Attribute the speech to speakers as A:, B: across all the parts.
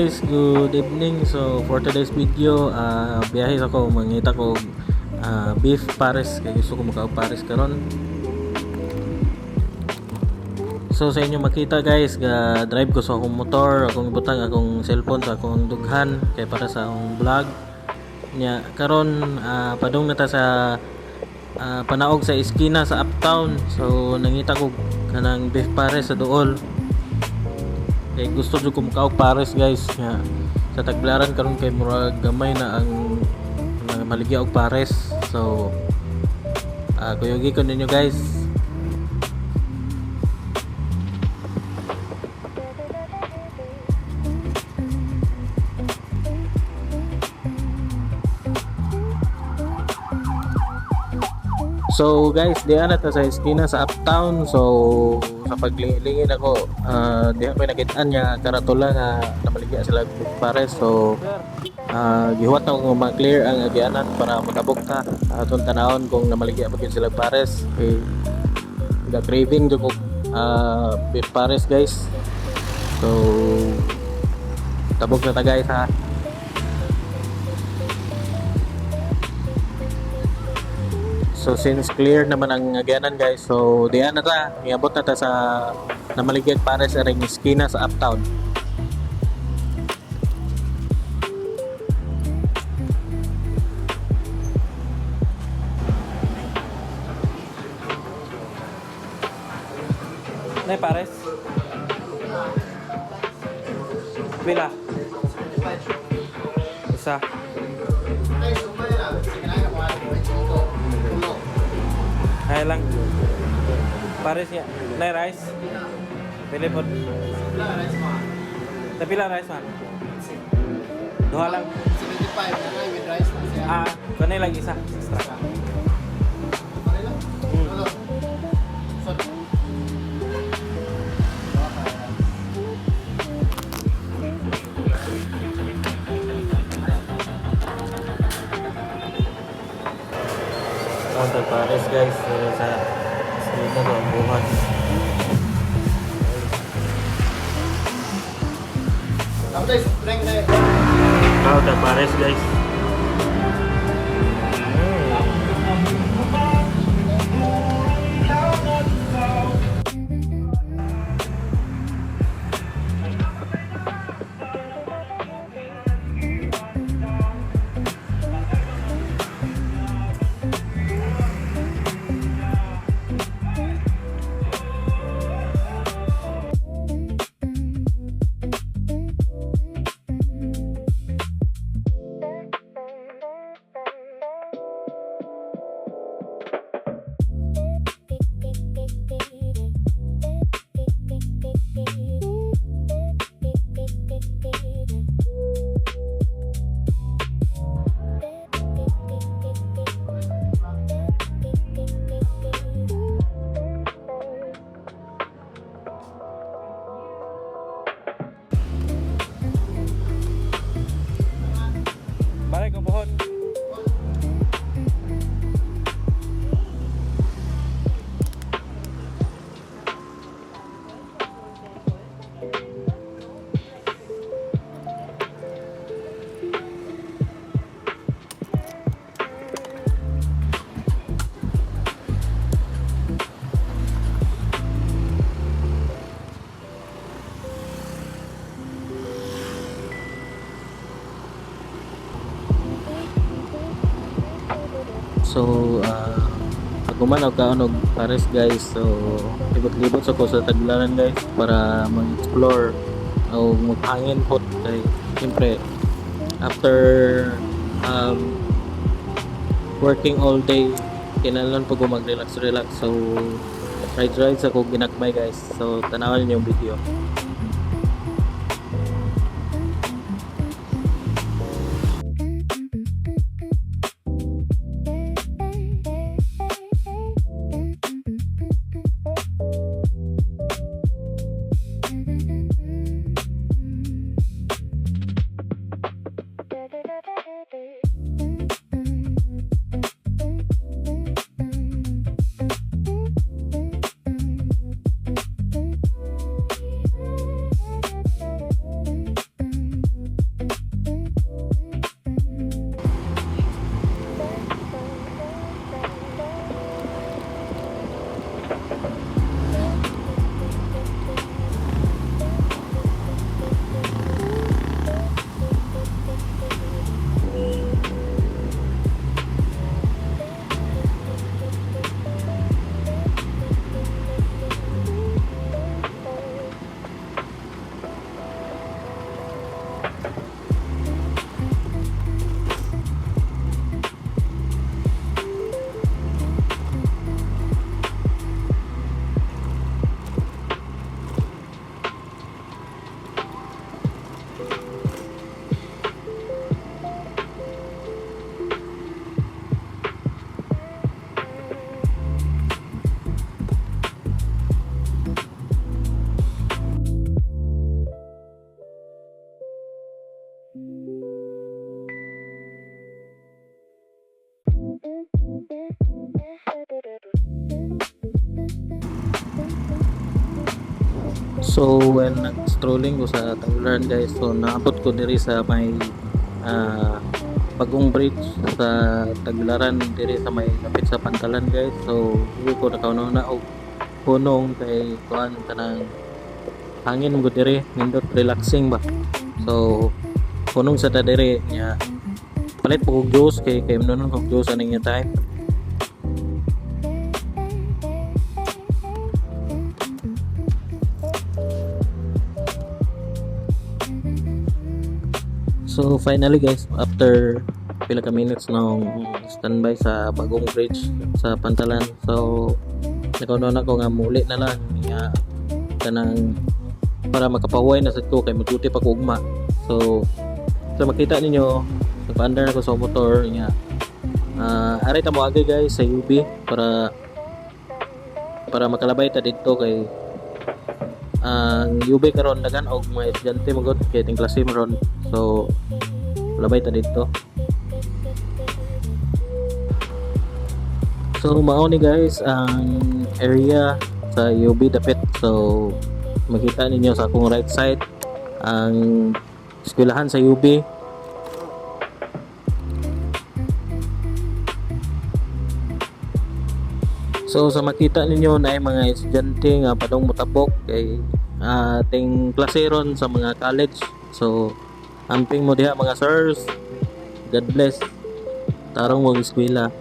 A: guys, good evening. So for today's video, biyahe ako, mangita ko beef pares, kay gusto ko maka pares karon. So sa inyo makita guys, ga drive ko sa akong motor, akong ibutang akong cellphone sa akong dughan kay para sa akong vlog nya karon. Padung na ta sa panaog sa iskina sa Uptown. So nangita ko kanang beef pares sa duol. Kay gusto jud ko makaog pares guys nga sa Tagbilaran karon kay murag gamay na ang maligya og pares. So kuyugi ko ninyo guys. So guys, diyan na ta sa iskina sa Uptown. So sa paglingin ako, diyan ko nakitaan niya karatula nga namaligya sila pares. So gihuwat na ko ma-clear ang agianan para matabok ta atong tanawon kung namaligya pa sila pares. Okay. Craving jud ko beef pares guys. So tabok na ta guys ha. So since clear naman ang agyanan guys, so diyan na ta, iabot na ta sa namaligyag pares sa ring iskina sa Uptown. Nay pares. Bila. Isa. Ay lang. Pares ya. Nay rice. Pili po. Pila rice man. Duha lang.
B: 75 na lang with rice.
A: Kanay lang isa. Extra. Counter pares guys, sa street na to, buhat. Counter pares guys. Balik ang buhot. So pagkuman og kaon og pares guys. So libot-libot sa ko sa Tagbilaran guys para mag-explore o maghangin po kay siyempre after working all day kinahanglan pag mag-relax. So ride sa ko ginagmay guys. So tanawan niyo yung video. So when nag-strolling ko sa Tagbilaran guys, so naabot ko diri sa may Bagong Bridge sa Tagbilaran diri sa may lapit sa Pantalan guys. So dili ko nakaunaw na og punong kay kuan kanang hangin mo diri, nindot relaxing ba. So punong sa ta diri nya palit po kog juice kay nonon kog juice aning time. So finally guys, after pila ka minutes nung standby sa Bagong Bridge sa Pantalan, so nakaunaw na ko nga muli na lang nga kanang para makapaway na sad ko kay magduty pa ko ugma. So makita ninyo nagpa-under na ko sa motor nga aray ta mo agay guys sa UB para makalabay ta dito kay ang UB karon dagan og mga estudyante magod kay ting klase ron. So labay ta dito. So mao ni guys ang area sa UB dapit. So makita ninyo sa akong right side ang eskwelahan sa UB. So sa makita ninyo na ay mga estudyante nga padong motabok kay ating klase ron sa mga college. So amping mo diha mga sirs. God bless. Tarong mo eskwela.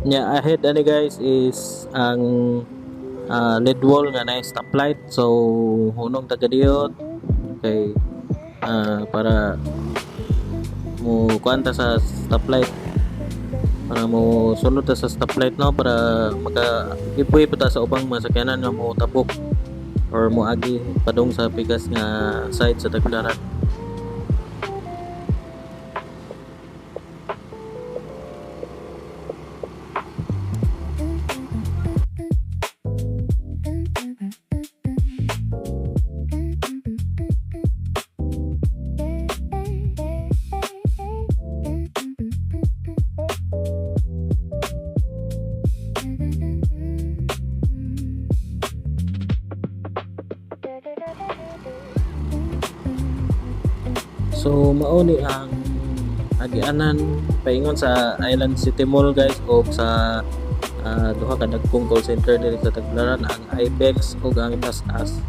A: Nya ahead ani guys is ang lead wall nga na stoplight. So hunong taga diyot kay para mo kuanta sa stoplight, para mo sunod ta sa stoplight no, para maka-giveaway pa ta sa ubang masakyanan nga mo tabok or mo agi padung sa pigas nga side sa Tagbilaran. So mauni ang agianan paingon sa Island City Mall guys o sa duha ka dagkong call center diri sa Tagbilaran, ang Ibex o ang TAS.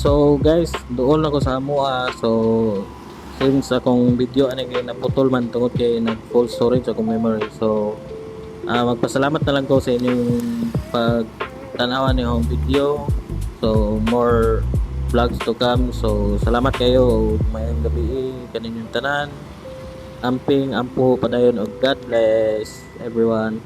A: So guys, doon ako sa Amua. So since akong video ani kay naputol man tungod kay nag full storage akong memory. So magpasalamat na lang ko sa inyong pagtanawan ni home video. So more vlogs to come. So salamat kayo. Mayang gabi kaninyong tanan. Amping ampo padayon og God bless everyone.